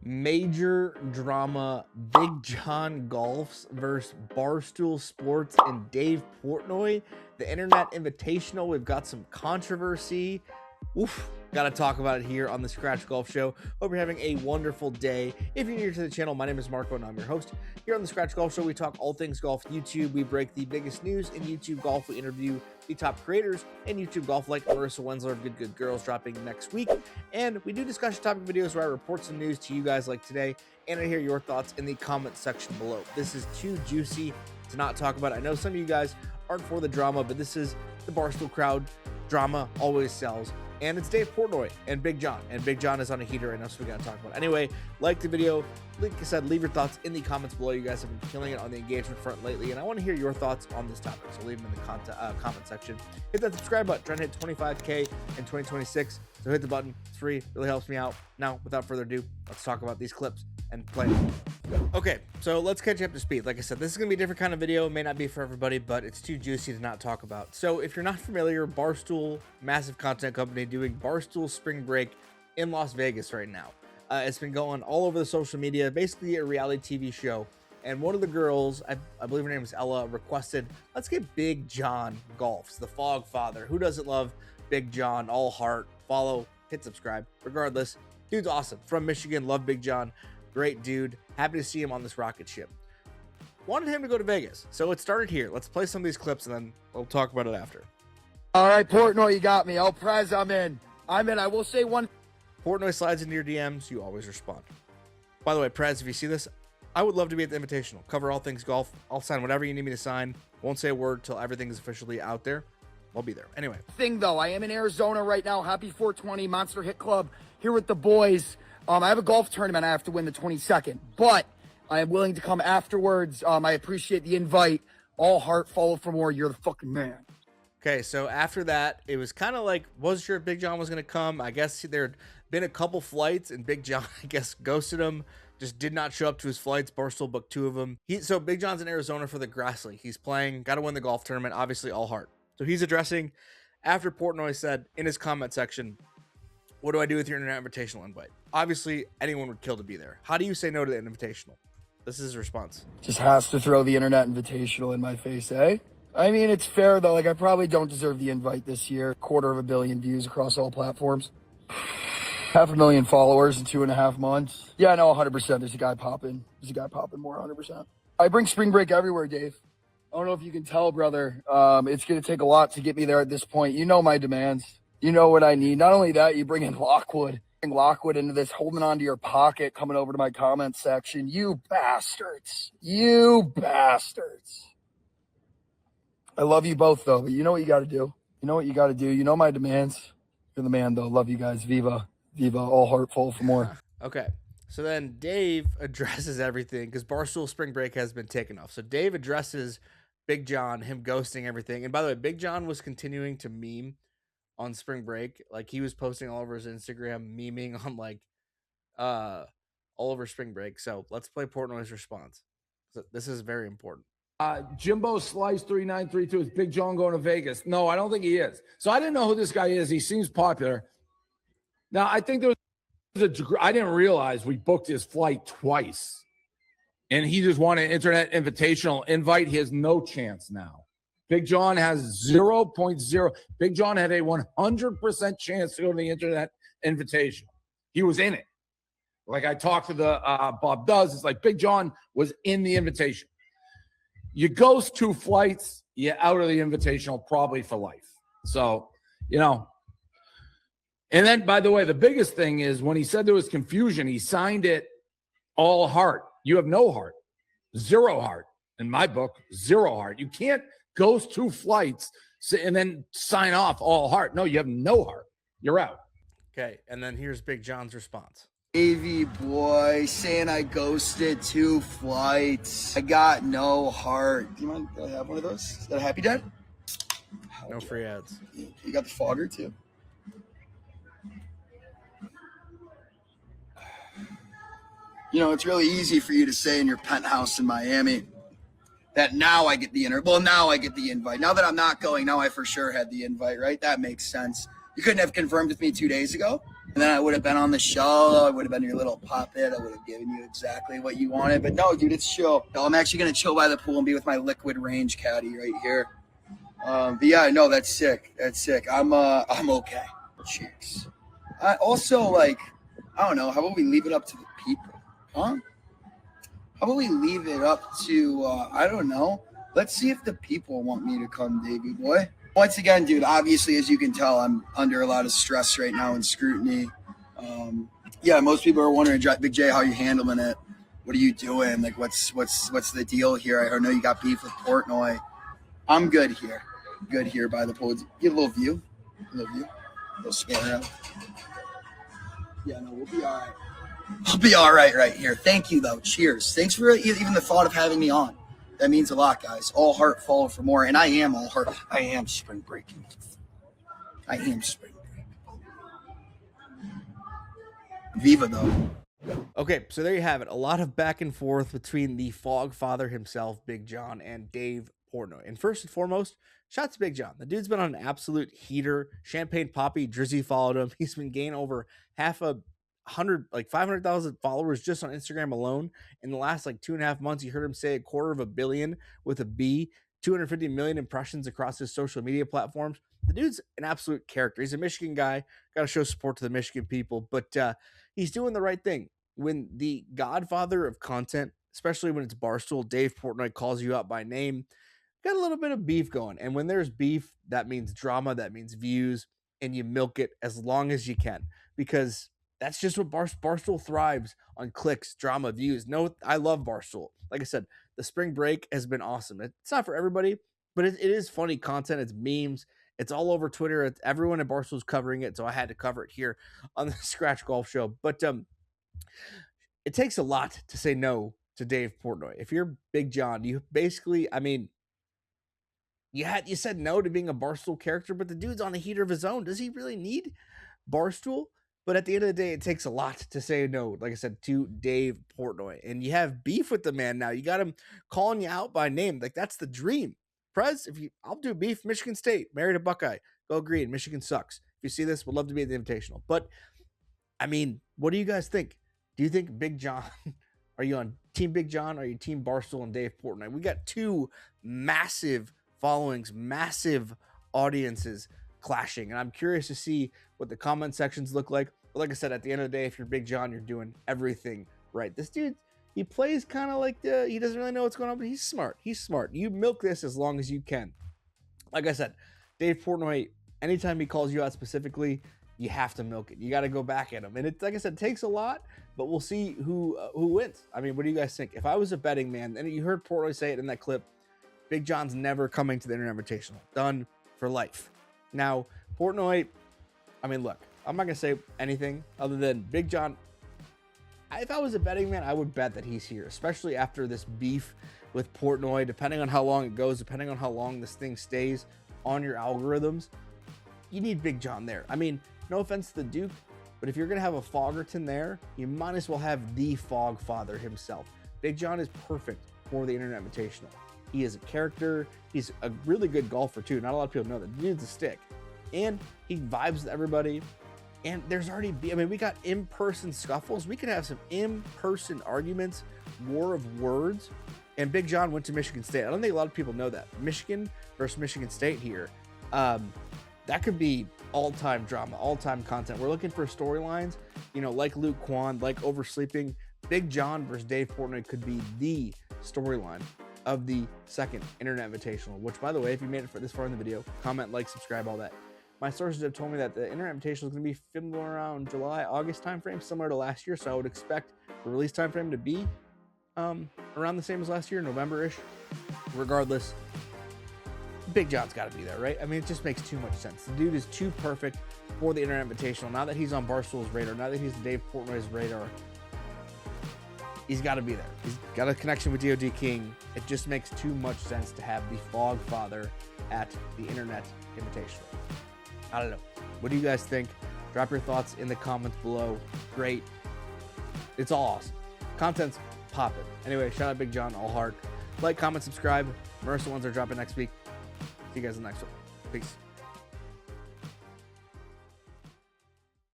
Major drama. Big John golfs versus Barstool Sports and Dave Portnoy. The Internet Invitational. We've got some controversy. Oof, gotta talk about it here on the Scratch Golf Show. Hope you're having a wonderful day. If you're new to the channel, my name is Marco and I'm your host. Here on the Scratch Golf Show, we talk all things golf YouTube. We break the biggest news in YouTube golf. We interview the top creators in YouTube golf, like Marissa Wensler of Good Girls, dropping next week. And we do discussion topic videos where I report some news to you guys like today, and I hear your thoughts in the comment section below. This is too juicy to not talk about. I know some of you guys aren't for the drama, but this is the Barstool crowd. Drama always sells. And it's Dave Portnoy and Big John. And Big John is on a heater right now, so we got to talk about it. Anyway, like the video. Like I said, leave your thoughts in the comments below. You guys have been killing it on the engagement front lately, and I want to hear your thoughts on this topic. So leave them in the comment section. Hit that subscribe button. Trying to hit 25K in 2026. So hit the button. It's free. Really helps me out. Now, without further ado, let's talk about these clips and play them. Okay, so let's catch you up to speed. Like I said, this is going to be a different kind of video. It may not be for everybody, but it's too juicy to not talk about. So if you're not familiar, Barstool, massive content company doing Barstool Spring Break in Las Vegas right now. It's been going all over the social media, basically a reality TV show. And one of the girls, I believe her name is Ella, requested, let's get Big John golfs, the Fog Father. Who doesn't love Big John? All heart, follow, hit subscribe. Regardless, dude's awesome. From Michigan, love Big John. Great dude. Happy to see him on this rocket ship. Wanted him to go to Vegas. So it started here. Let's play some of these clips and then we'll talk about it after. All right, Portnoy, you got me. Oh, Prez, I'm in. I will say one. Portnoy slides into your DMs. You always respond. By the way, Prez, if you see this, I would love to be at the Invitational. Cover all things golf. I'll sign whatever you need me to sign. Won't say a word till everything is officially out there. I'll be there. Anyway. Thing, though, I am in Arizona right now. Happy 420 Monster Hit Club here with the boys. I have a golf tournament I have to win the 22nd, but I am willing to come afterwards. I appreciate the invite. All heart, follow for more. You're the fucking man. Okay, so after that, it was kind of like, wasn't sure if Big John was going to come. I guess there'd been a couple flights, and Big John, I guess, ghosted him. Just did not show up to his flights. Barstool booked 2 of them. So Big John's in Arizona for the Grass League. He's playing, got to win the golf tournament, obviously all heart. So he's addressing, after Portnoy said in his comment section, what do I do with your Internet Invitational invite? Obviously, anyone would kill to be there. How do you say no to the Invitational? This is his response. Just has to throw the Internet Invitational in my face, eh? I mean, it's fair, though. Like, I probably don't deserve the invite this year. 250 million views across all platforms. 500,000 followers in 2.5 months. Yeah, no, 100%. There's a guy popping. More, 100%. I bring spring break everywhere, Dave. I don't know if you can tell, brother. It's going to take a lot to get me there at this point. You know my demands. You know what I need. Not only that, you bring in Lockwood. Bring Lockwood into this, holding onto your pocket, coming over to my comment section. You bastards. You bastards. I love you both, though, but you know what you got to do. You know my demands. You're the man, though. Love you guys. Viva. Viva. All heart, full for more. Okay. So then Dave addresses everything because Barstool Spring Break has been taken off. So Dave addresses Big John, him ghosting everything. And by the way, Big John was continuing to meme on spring break. Like, he was posting all over his Instagram, memeing on like all over spring break. So let's play Portnoy's response. So this is very important. Jimbo Slice 3932 is Big John going to Vegas. No, I don't think he is. So I didn't know who this guy is. He seems popular. Now, I think there was I didn't realize we booked his flight twice. And he just wanted an Internet Invitational invite. He has no chance now. Big John has 0.0. Big John had a 100% chance to go to the Internet Invitational. He was in it. Like I talked to the Bob Does, it's like Big John was in the invitation. You ghost 2 flights, you're out of the Invitational probably for life. So, you know. And then, by the way, the biggest thing is when he said there was confusion, he signed it all heart. You have no heart. 0 heart. In my book, 0 heart. You can't ghost 2 flights and then sign off all heart. No, you have no heart. You're out. Okay, and then here's Big John's response. Davey boy saying I ghosted 2 flights. I got no heart. Do you mind? Do I have one of those? Is that a Happy Dad? No free ads. You got the fogger too. You know, it's really easy for you to say in your penthouse in Miami that now I get the now I get the invite. Now that I'm not going, now I for sure had the invite, right? That makes sense. You couldn't have confirmed with me 2 days ago. And then I would have been on the show. I would have been your little puppet. I would have given you exactly what you wanted. But no, dude, it's chill. No, I'm actually going to chill by the pool and be with my liquid range caddy right here. But yeah, no, that's sick. That's sick. I'm okay. Cheers. Also, like, I don't know. How about we leave it up to the people? Huh? How about we leave it up to, I don't know. Let's see if the people want me to come, Davey boy. Once again, dude, obviously, as you can tell, I'm under a lot of stress right now and scrutiny. Yeah, most people are wondering, Big J, how you handling it? What are you doing? Like, what's the deal here? I know you got beef with Portnoy. I'm good here. Good here by the pool. Give a little view. A little spin around. Yeah, no, we'll be all right. I'll be all right here. Thank you, though. Cheers. Thanks for even the thought of having me on. That means a lot, guys. All heart follow for more. And I am all heart. I am spring breaking. I am spring breaking. Viva, though. Okay, so there you have it. A lot of back and forth between the Fog Father himself, Big John, and Dave Portnoy. And first and foremost, shout out to Big John. The dude's been on an absolute heater. Champagne Poppy, Drizzy followed him. He's been gaining over 500,000 followers just on Instagram alone. In the last 2.5 months, you heard him say 250 million with a B, 250 million impressions across his social media platforms. The dude's an absolute character. He's a Michigan guy. Got to show support to the Michigan people, but he's doing the right thing. When the godfather of content, especially when it's Barstool, Dave Portnoy calls you out by name, got a little bit of beef going. And when there's beef, that means drama, that means views, and you milk it as long as you can, because that's just what Barstool thrives on: clicks, drama, views. No, I love Barstool. Like I said, the spring break has been awesome. It's not for everybody, but it is funny content. It's memes. It's all over Twitter. Everyone at Barstool's covering it, so I had to cover it here on the Scratch Golf Show. But it takes a lot to say no to Dave Portnoy. If you're Big John, you basically, you said no to being a Barstool character, but the dude's on a heater of his own. Does he really need Barstool? But at the end of the day, it takes a lot to say no, like I said, to Dave Portnoy. And you have beef with the man now. You got him calling you out by name. Like, that's the dream. Prez, I'll do beef, Michigan State, married a Buckeye, go green, Michigan sucks. If you see this, would love to be at the Invitational. But, what do you guys think? Do you think Big John, are you on Team Big John, or are you Team Barstool and Dave Portnoy? We got two massive followings, massive audiences clashing. And I'm curious to see what the comment sections look like. But like I said, at the end of the day, if you're Big John, you're doing everything right. This dude, he plays kind of like he doesn't really know what's going on, but he's smart. He's smart. You milk this as long as you can. Like I said, Dave Portnoy, anytime he calls you out specifically, you have to milk it. You got to go back at him. And it, like I said, takes a lot, but we'll see who wins. What do you guys think? If I was a betting man, and you heard Portnoy say it in that clip, Big John's never coming to the Internet Invitational. Done for life. Now, Portnoy, look, I'm not going to say anything other than Big John. If I was a betting man, I would bet that he's here, especially after this beef with Portnoy, depending on how long it goes, depending on how long this thing stays on your algorithms. You need Big John there. No offense to the Duke, but if you're going to have a Foggerton there, you might as well have the Fog Father himself. Big John is perfect for the Internet Invitational. He is a character. He's a really good golfer, too. Not a lot of people know that. The dude's a stick. And he vibes with everybody. And there's already, we got in-person scuffles. We could have some in-person arguments, war of words. And Big John went to Michigan State. I don't think a lot of people know that. Michigan versus Michigan State here. That could be all-time drama, all-time content. We're looking for storylines, like Luke Kwan, like oversleeping. Big John versus Dave Portnoy could be the storyline of the second Internet Invitational, which, by the way, if you made it this far in the video, comment, like, subscribe, all that. My sources have told me that the Internet Invitational is going to be filmed around July, August timeframe, similar to last year, so I would expect the release timeframe to be around the same as last year, November-ish. Regardless, Big John's got to be there, right? It just makes too much sense. The dude is too perfect for the Internet Invitational. Now that he's on Barstool's radar, now that he's Dave Portnoy's radar, he's got to be there. He's got a connection with DoD King. It just makes too much sense to have the Fog Father at the Internet Invitational. I don't know. What do you guys think? Drop your thoughts in the comments below. Great. It's all awesome. Content's popping. Anyway, shout out Big John, all heart. Like, comment, subscribe. Mercer ones are dropping next week. See you guys in the next one. Peace.